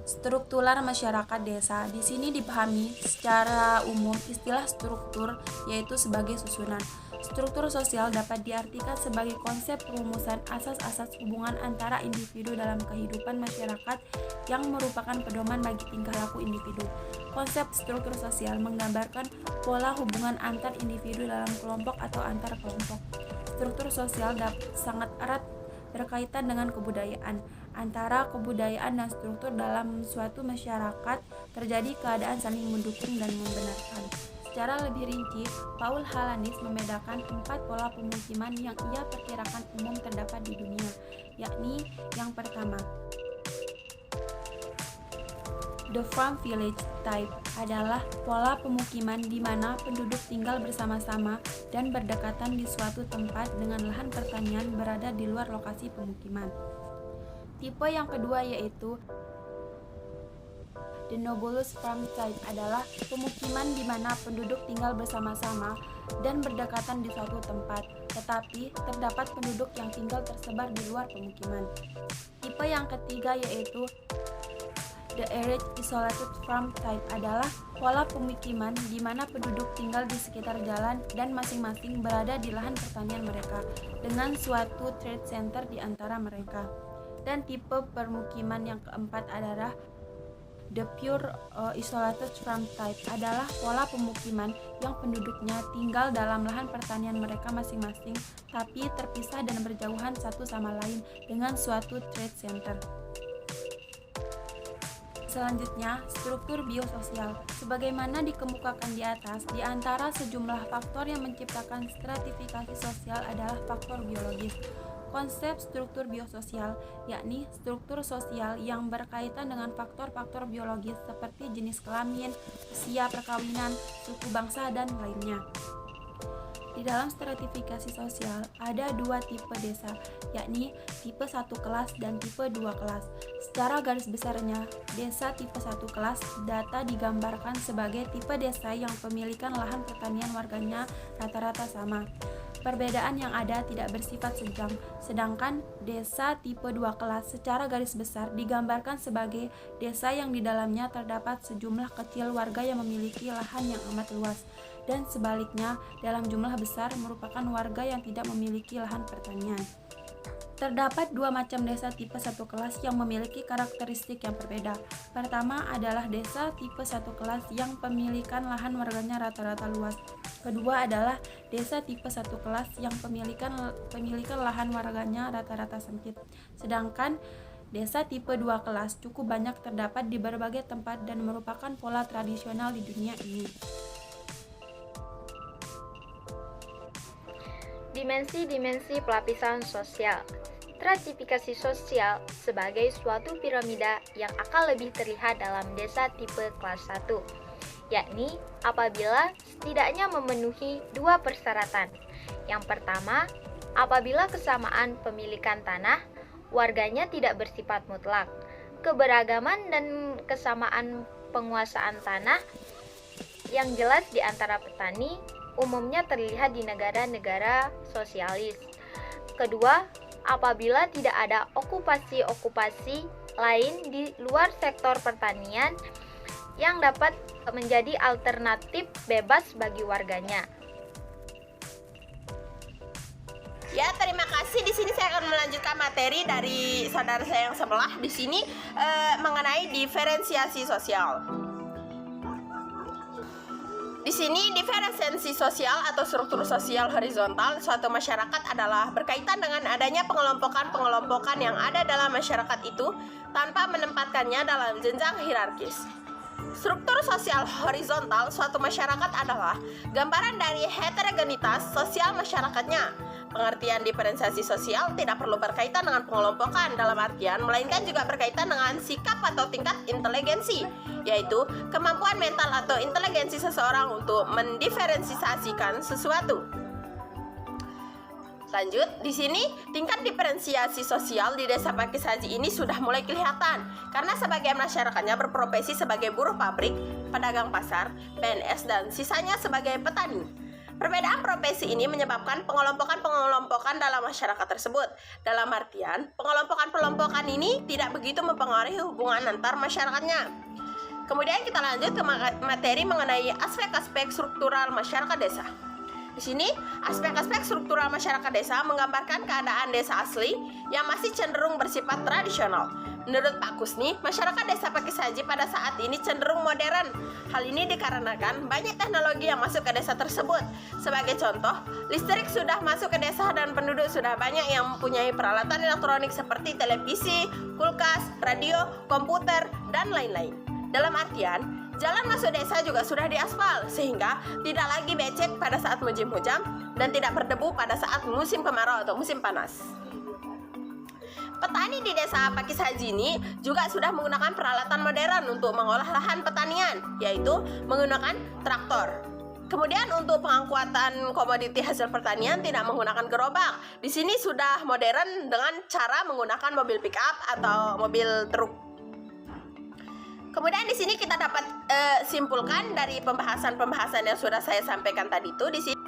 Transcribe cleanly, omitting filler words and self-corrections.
Struktural masyarakat desa. Di sini dipahami secara umum istilah struktur yaitu sebagai susunan. Struktur sosial dapat diartikan sebagai konsep perumusan asas-asas hubungan antara individu dalam kehidupan masyarakat yang merupakan pedoman bagi tingkah laku individu. Konsep struktur sosial menggambarkan pola hubungan antar individu dalam kelompok atau antar kelompok. Struktur sosial sangat erat berkaitan dengan kebudayaan. Antara kebudayaan dan struktur dalam suatu masyarakat terjadi keadaan saling mendukung dan membenarkan. Secara lebih rinci, Paul Halanis membedakan 4 pola pemukiman yang ia perkirakan umum terdapat di dunia, yakni yang pertama, the farm village type adalah pola pemukiman di mana penduduk tinggal bersama-sama dan berdekatan di suatu tempat dengan lahan pertanian berada di luar lokasi pemukiman. Tipe yang kedua yaitu the Nobolus farm type adalah pemukiman di mana penduduk tinggal bersama-sama dan berdekatan di suatu tempat, tetapi terdapat penduduk yang tinggal tersebar di luar pemukiman. Tipe yang ketiga yaitu the arid isolated farm type adalah pola pemukiman di mana penduduk tinggal di sekitar jalan dan masing-masing berada di lahan pertanian mereka dengan suatu trade center di antara mereka. Dan tipe permukiman yang keempat adalah the pure isolated farm type adalah pola pemukiman yang penduduknya tinggal dalam lahan pertanian mereka masing-masing tapi terpisah dan berjauhan satu sama lain dengan suatu trade center. Selanjutnya, struktur biososial. Sebagaimana dikemukakan di atas, di antara sejumlah faktor yang menciptakan stratifikasi sosial adalah faktor biologis. Konsep struktur biososial, yakni struktur sosial yang berkaitan dengan faktor-faktor biologis seperti jenis kelamin, usia perkawinan, suku bangsa, dan lainnya. Di dalam stratifikasi sosial, ada 2 tipe desa, yakni tipe 1 kelas dan tipe 2 kelas. Secara garis besarnya, desa tipe 1 kelas data digambarkan sebagai tipe desa yang pemilikan lahan pertanian warganya rata-rata sama. Perbedaan yang ada tidak bersifat sedang, sedangkan desa tipe 2 kelas secara garis besar digambarkan sebagai desa yang di dalamnya terdapat sejumlah kecil warga yang memiliki lahan yang amat luas, dan sebaliknya dalam jumlah besar merupakan warga yang tidak memiliki lahan pertanian. Terdapat 2 macam desa tipe 1 kelas yang memiliki karakteristik yang berbeda. Pertama adalah desa tipe 1 kelas yang pemilikan lahan warganya rata-rata luas. Kedua adalah desa tipe 1 kelas yang pemilikan lahan warganya rata-rata sempit. Sedangkan desa tipe 2 kelas cukup banyak terdapat di berbagai tempat dan merupakan pola tradisional di dunia ini. Dimensi-dimensi pelapisan sosial. Stratifikasi sosial sebagai suatu piramida yang akan lebih terlihat dalam desa tipe kelas 1, yakni apabila setidaknya memenuhi 2 persyaratan. Yang pertama, apabila kesamaan pemilikan tanah, warganya tidak bersifat mutlak. Keberagaman dan kesamaan penguasaan tanah yang jelas di antara petani umumnya terlihat di negara-negara sosialis. Kedua, apabila tidak ada okupasi-okupasi lain di luar sektor pertanian yang dapat menjadi alternatif bebas bagi warganya. Ya, terima kasih. Di sini saya akan melanjutkan materi dari saudara saya yang sebelah di sini mengenai diferensiasi sosial. Di sini diferensiasi sosial atau struktur sosial horizontal suatu masyarakat adalah berkaitan dengan adanya pengelompokan yang ada dalam masyarakat itu tanpa menempatkannya dalam jenjang hierarkis. Struktur sosial horizontal suatu masyarakat adalah gambaran dari heterogenitas sosial masyarakatnya. Pengertian diferensiasi sosial tidak perlu berkaitan dengan pengelompokan dalam artian, melainkan juga berkaitan dengan sikap atau tingkat inteligensi, yaitu kemampuan mental atau inteligensi seseorang untuk mendiferensiasikan sesuatu. Lanjut, di sini tingkat diferensiasi sosial di desa Pakis Haji ini sudah mulai kelihatan karena sebagian masyarakatnya berprofesi sebagai buruh pabrik, pedagang pasar, PNS, dan sisanya sebagai petani. Perbedaan profesi ini menyebabkan pengelompokan dalam masyarakat tersebut. Dalam artian, pengelompokan ini tidak begitu mempengaruhi hubungan antar masyarakatnya. Kemudian kita lanjut ke materi mengenai aspek-aspek struktural masyarakat desa. Di sini, aspek-aspek struktural masyarakat desa menggambarkan keadaan desa asli yang masih cenderung bersifat tradisional. Menurut Pak Kusni, masyarakat desa Pakis Haji pada saat ini cenderung modern. Hal ini dikarenakan banyak teknologi yang masuk ke desa tersebut. Sebagai contoh, listrik sudah masuk ke desa dan penduduk sudah banyak yang mempunyai peralatan elektronik seperti televisi, kulkas, radio, komputer, dan lain-lain. Dalam artian, jalan masuk desa juga sudah diaspal, sehingga tidak lagi becek pada saat musim hujan dan tidak berdebu pada saat musim kemarau atau musim panas. Petani di desa Pakis Haji ini juga sudah menggunakan peralatan modern untuk mengolah lahan pertanian, yaitu menggunakan traktor. Kemudian untuk pengangkutan komoditi hasil pertanian tidak menggunakan gerobak. Di sini sudah modern dengan cara menggunakan mobil pick-up atau mobil truk. Kemudian di sini kita dapat simpulkan dari pembahasan yang sudah saya sampaikan tadi itu. Di sini